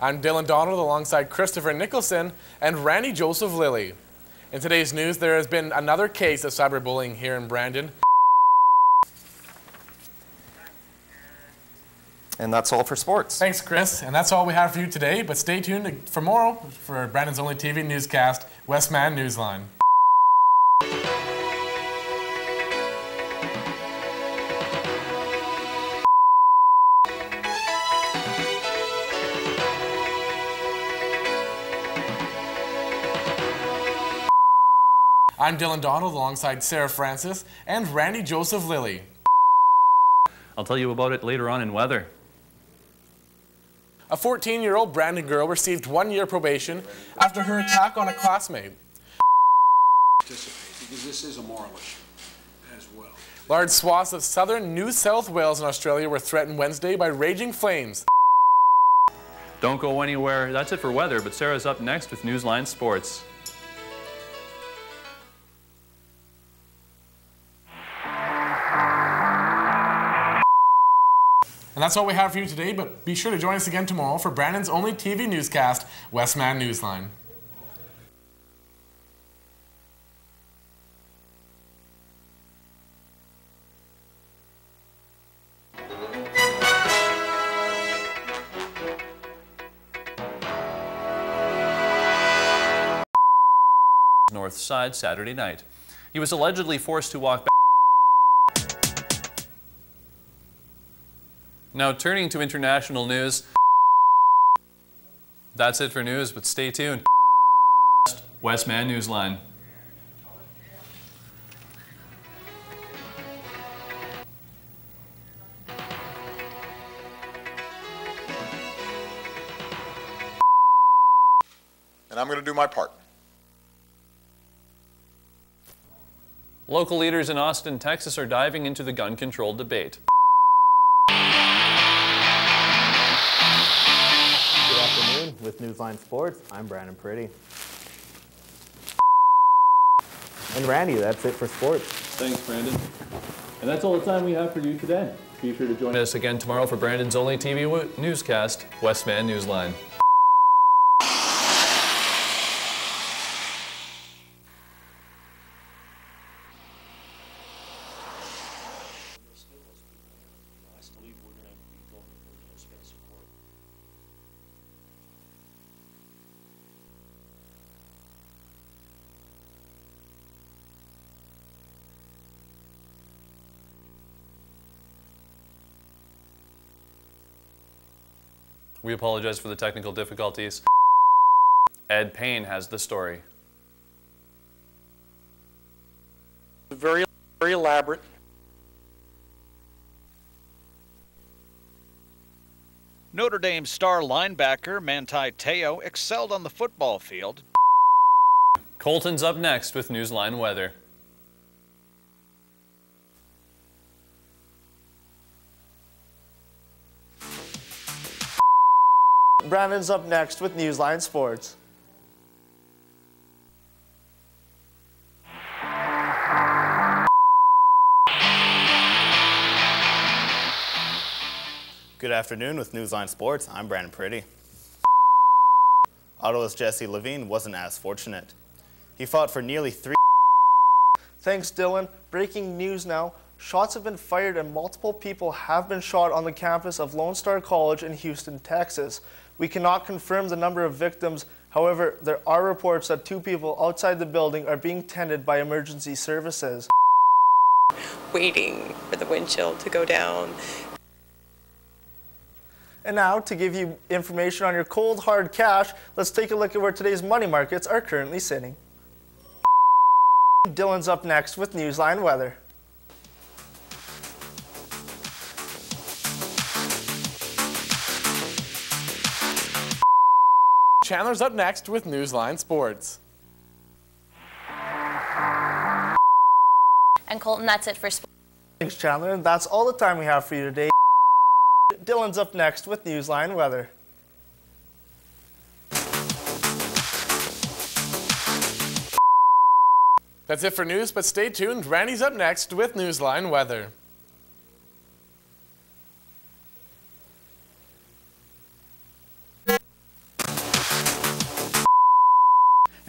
I'm Dylan Donald alongside Christopher Nicholson and Randy Joseph Lilley. In today's news, there has been another case of cyberbullying here in Brandon. And that's all for sports. Thanks, Chris. And that's all we have for you today, but stay tuned for more for Brandon's only TV newscast, Westman Newsline. I'm Dylan Donald alongside Sarah Francis and Randy Joseph Lilley. I'll tell you about it later on in weather. A 14-year-old Brandon girl received 1-year probation after her attack on a classmate. Because this is a moral issue as well. Large swaths of southern New South Wales and Australia were threatened Wednesday by raging flames. Don't go anywhere. That's it for weather, but Sarah's up next with Newsline Sports. And that's all we have for you today, but be sure to join us again tomorrow for Brandon's only TV newscast, Westman Newsline. North Side Saturday night. He was allegedly forced to walk back. Now turning to international news. That's it for news, but stay tuned. Westman Newsline. And I'm going to do my part. Local leaders in Austin, Texas are diving into the gun control debate. With Newsline Sports, I'm Brandon Pretty. And Randy, that's it for sports. Thanks, Brandon. And that's all the time we have for you today. Be sure to join us again tomorrow for Brandon's only TV newscast, Westman Newsline. We apologize for the technical difficulties. Ed Payne has the story. Very elaborate. Notre Dame star linebacker Manti Te'o excelled on the football field. Colton's up next with Newsline Weather. Brandon's up next with Newsline Sports. Good afternoon with Newsline Sports. I'm Brandon Pretty. Ottawa's Jesse Levine wasn't as fortunate. He fought for nearly 3. Thanks, Dylan. Breaking news now. Shots have been fired and multiple people have been shot on the campus of Lone Star College in Houston, Texas. We cannot confirm the number of victims. However, there are reports that 2 people outside the building are being tended by emergency services. Waiting for the wind chill to go down. And now, to give you information on your cold, hard cash, let's take a look at where today's money markets are currently sitting. Dylan's up next with Newsline Weather. Chandler's up next with Newsline Sports. And Colton, that's it for sports. Thanks, Chandler. And that's all the time we have for you today. Dylan's up next with Newsline Weather. That's it for news, but stay tuned. Randy's up next with Newsline Weather.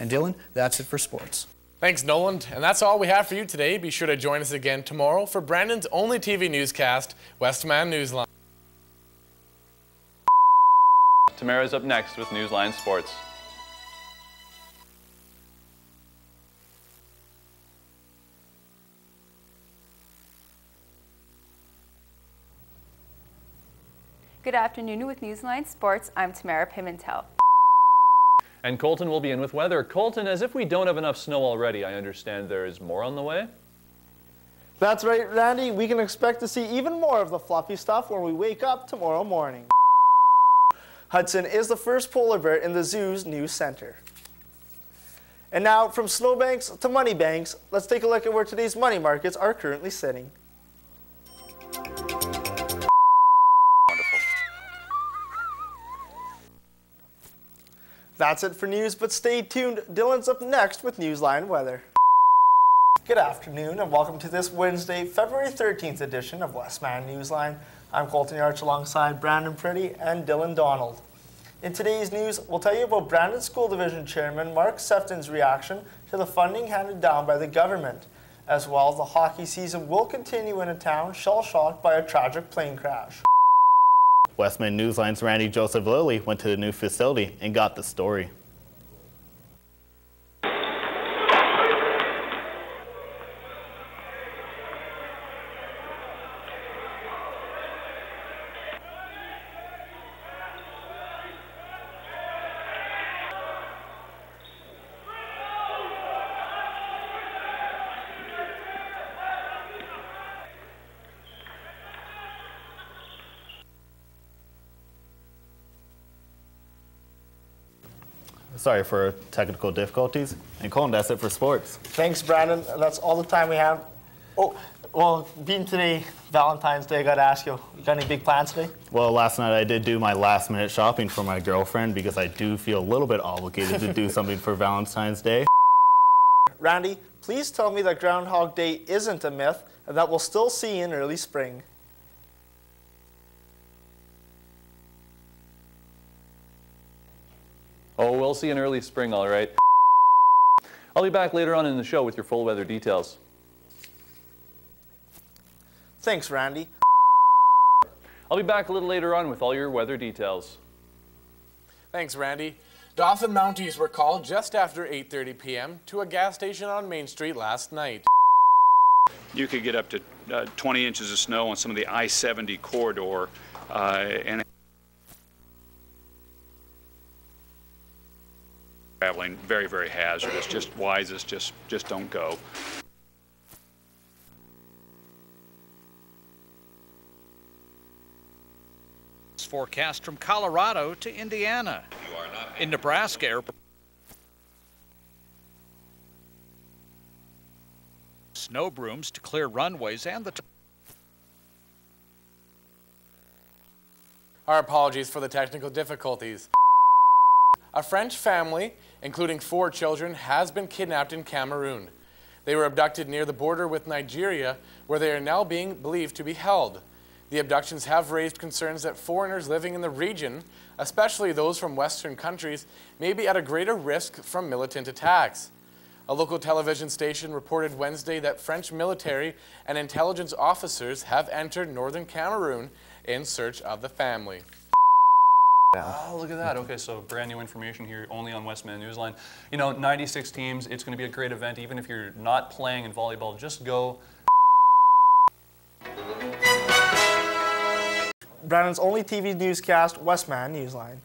And Dylan, that's it for sports. Thanks, Nolan. And that's all we have for you today. Be sure to join us again tomorrow for Brandon's only TV newscast, Westman Newsline. Tamara's up next with Newsline Sports. Good afternoon with Newsline Sports. I'm Tamara Pimentel. And Colton will be in with weather. Colton, as if we don't have enough snow already, I understand there is more on the way? That's right, Randy. We can expect to see even more of the fluffy stuff when we wake up tomorrow morning. Hudson is the first polar bear in the zoo's new center. And now, from snowbanks to money banks, let's take a look at where today's money markets are currently sitting. That's it for news, but stay tuned. Dylan's up next with Newsline Weather. Good afternoon and welcome to this Wednesday, February 13th edition of Westman Newsline. I'm Colton Yarch alongside Brandon Pretty and Dylan Donald. In today's news, we'll tell you about Brandon School Division Chairman Mark Sefton's reaction to the funding handed down by the government. As well, the hockey season will continue in a town shell-shocked by a tragic plane crash. Westman Newsline's Randy Joseph Lilley went to the new facility and got the story. Sorry for technical difficulties. And Colin, that's it for sports. Thanks, Brandon. That's all the time we have. Oh, well, being today Valentine's Day, I got to ask you got any big plans today? Well, last night I did do my last-minute shopping for my girlfriend because I do feel a little bit obligated to do something for Valentine's Day. Randy, please tell me that Groundhog Day isn't a myth and that we'll still see you in early spring. Oh, we'll see in early spring, all right. I'll be back later on in the show with your full weather details. Thanks, Randy. I'll be back a little later on with all your weather details. Thanks, Randy. Dauphin Mounties were called just after 8:30 p.m. to a gas station on Main Street last night. You could get up to 20 inches of snow on some of the I-70 corridor, and traveling very, very hazardous. Just wisest, just don't go. Forecast from Colorado to Indiana. In Nebraska, snow brooms to clear runways and the Our apologies for the technical difficulties. A French family, including 4 children, has been kidnapped in Cameroon. They were abducted near the border with Nigeria, where they are now being believed to be held. The abductions have raised concerns that foreigners living in the region, especially those from Western countries, may be at a greater risk from militant attacks. A local television station reported Wednesday that French military and intelligence officers have entered northern Cameroon in search of the family. Oh, look at that. Okay, so brand new information here only on Westman Newsline. You know, 96 teams, it's going to be a great event. Even if you're not playing in volleyball, just go. Brandon's only TV newscast, Westman Newsline.